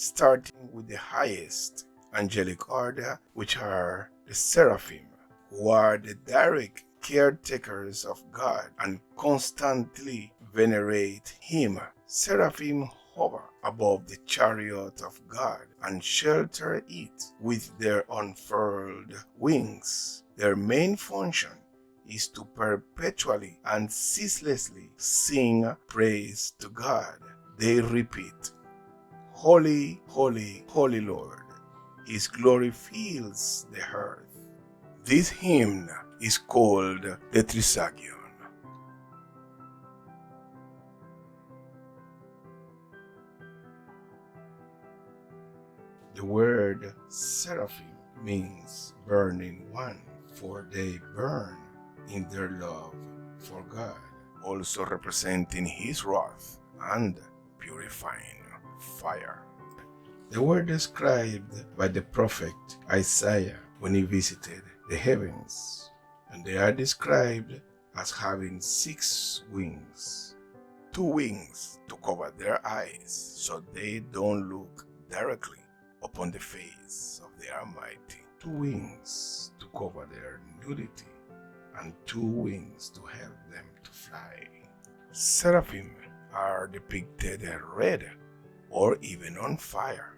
starting with the highest angelic order, which are the Seraphim, who are the direct caretakers of God and constantly venerate Him. Seraphim hover above the chariot of God and shelter it with their unfurled wings. Their main function is to perpetually and ceaselessly sing praise to God. They repeat, "Holy, holy, holy Lord, His glory fills the earth." This hymn is called the Trisagion. The word seraphim means burning one, for they burn in their love for God, also representing His wrath and purifying fire. They were described by the prophet Isaiah when he visited the heavens, and they are described as having 6 wings. 2 wings to cover their eyes so they don't look directly upon the face of the Almighty, 2 wings to cover their nudity, and 2 wings to help them to fly. Seraphim are depicted red or even on fire.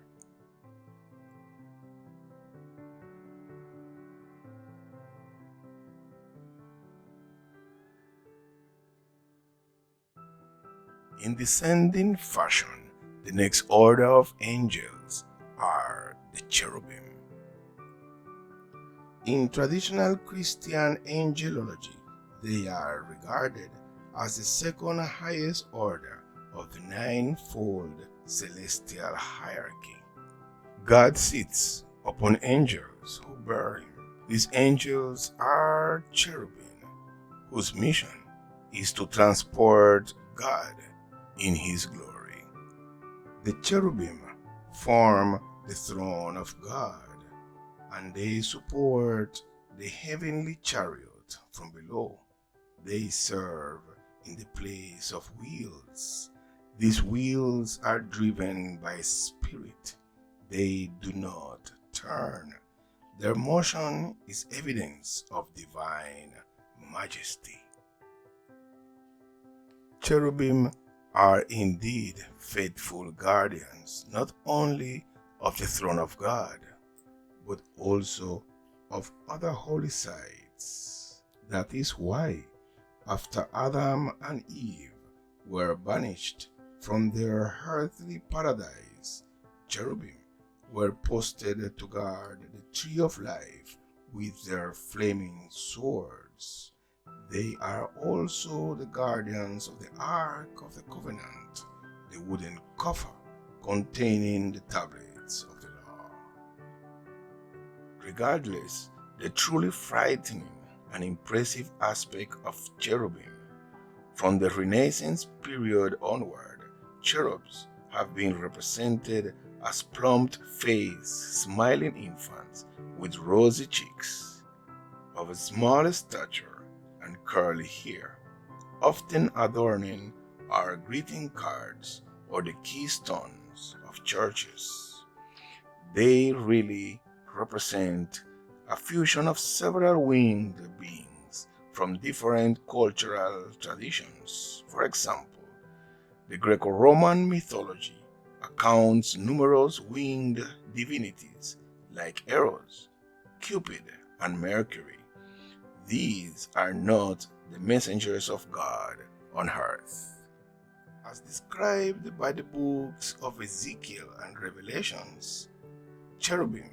In descending fashion, the next order of angels are the cherubim. In traditional Christian angelology, they are regarded as the second highest order of the 9-fold celestial hierarchy. God sits upon angels who bear Him. These angels are cherubim, whose mission is to transport God in His glory. The cherubim form the throne of God, and they support the heavenly chariot from below. They serve in the place of wheels. These wheels are driven by spirit. They do not turn. Their motion is evidence of divine majesty. Cherubim are indeed faithful guardians, not only of the throne of God, but also of other holy sites. That is why, after Adam and Eve were banished from their earthly paradise, cherubim were posted to guard the tree of life with their flaming swords. They are also the guardians of the Ark of the Covenant, the wooden coffer containing the tablets of the law. Regardless, the truly frightening and impressive aspect of cherubim, from the Renaissance period onward, cherubs have been represented as plump-faced, smiling infants with rosy cheeks, of a small stature and curly hair, often adorning our greeting cards or the keystones of churches. They really represent a fusion of several winged beings from different cultural traditions. For example, the Greco-Roman mythology accounts numerous winged divinities like Eros, Cupid, and Mercury. These are not the messengers of God on earth. As described by the books of Ezekiel and Revelations, cherubim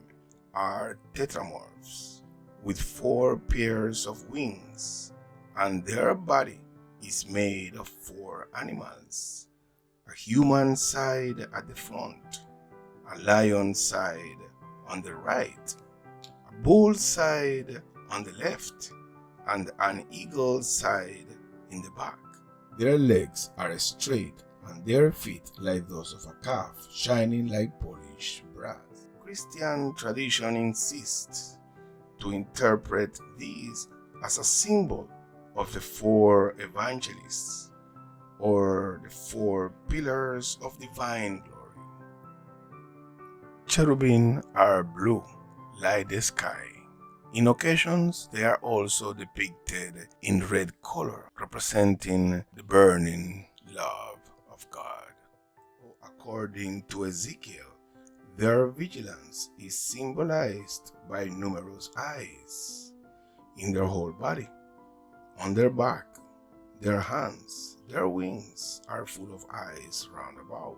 are tetramorphs with 4 pairs of wings, and their body is made of 4 animals: a human side at the front, a lion side on the right, a bull side on the left, and an eagle side in the back. Their legs are straight and their feet like those of a calf, shining like polished brass. Christian tradition insists to interpret these as a symbol of the 4 evangelists, or the 4 pillars of divine glory. Cherubim are blue, like the sky. In occasions, they are also depicted in red color, representing the burning love of God. According to Ezekiel, their vigilance is symbolized by numerous eyes in their whole body. On their back, their hands, their wings are full of eyes round about.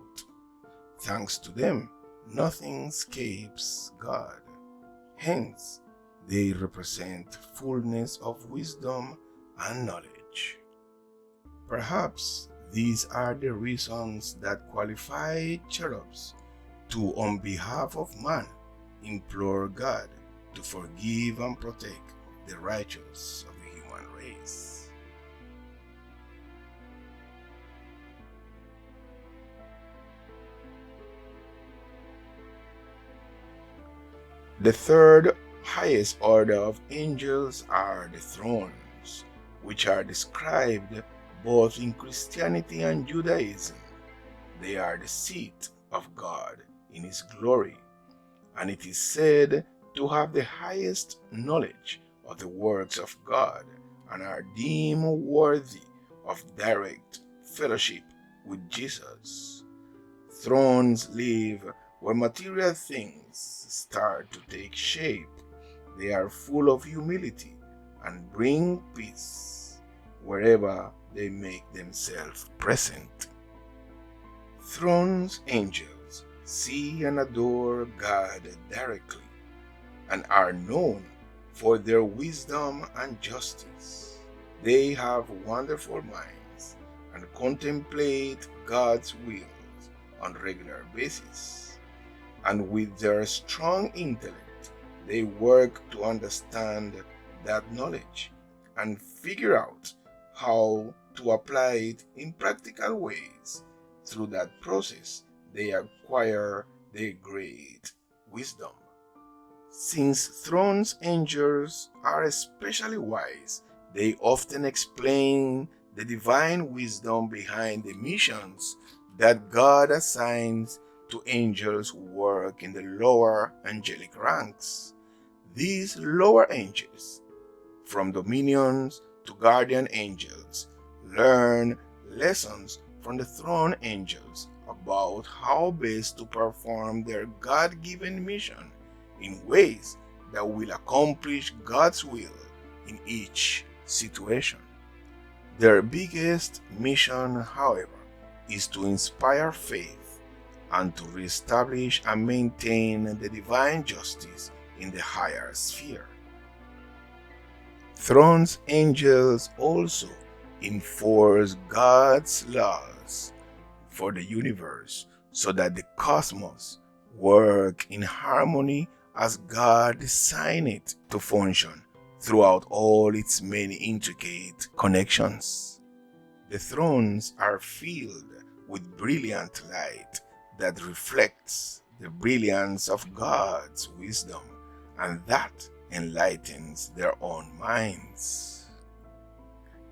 Thanks to them, nothing escapes God. Hence, they represent fullness of wisdom and knowledge. Perhaps these are the reasons that qualify cherubs to, on behalf of man, implore God to forgive and protect the righteous of the human race. The third highest order of angels are the thrones, which are described both in Christianity and Judaism. They are the seat of God in His glory, and it is said to have the highest knowledge of the works of God and are deemed worthy of direct fellowship with Jesus. Thrones live where material things start to take shape. They are full of humility and bring peace wherever they make themselves present. Thrones angels see and adore God directly and are known for their wisdom and justice. They have wonderful minds and contemplate God's wills on a regular basis. And with their strong intellect, they work to understand that knowledge and figure out how to apply it in practical ways. Through that process, they acquire their great wisdom. Since thrones angels are especially wise, they often explain the divine wisdom behind the missions that God assigns to angels who work in the lower angelic ranks. These lower angels, from dominions to guardian angels, learn lessons from the throne angels about how best to perform their God-given mission in ways that will accomplish God's will in each situation. Their biggest mission, however, is to inspire faith and to reestablish and maintain the divine justice in the higher sphere. Thrones angels also enforce God's laws for the universe so that the cosmos work in harmony as God designed it to function throughout all its many intricate connections. The thrones are filled with brilliant light that reflects the brilliance of God's wisdom, and that enlightens their own minds.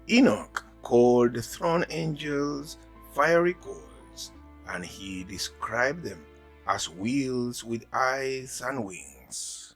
Enoch called the throne angels fiery coals, and he described them as wheels with eyes and wings.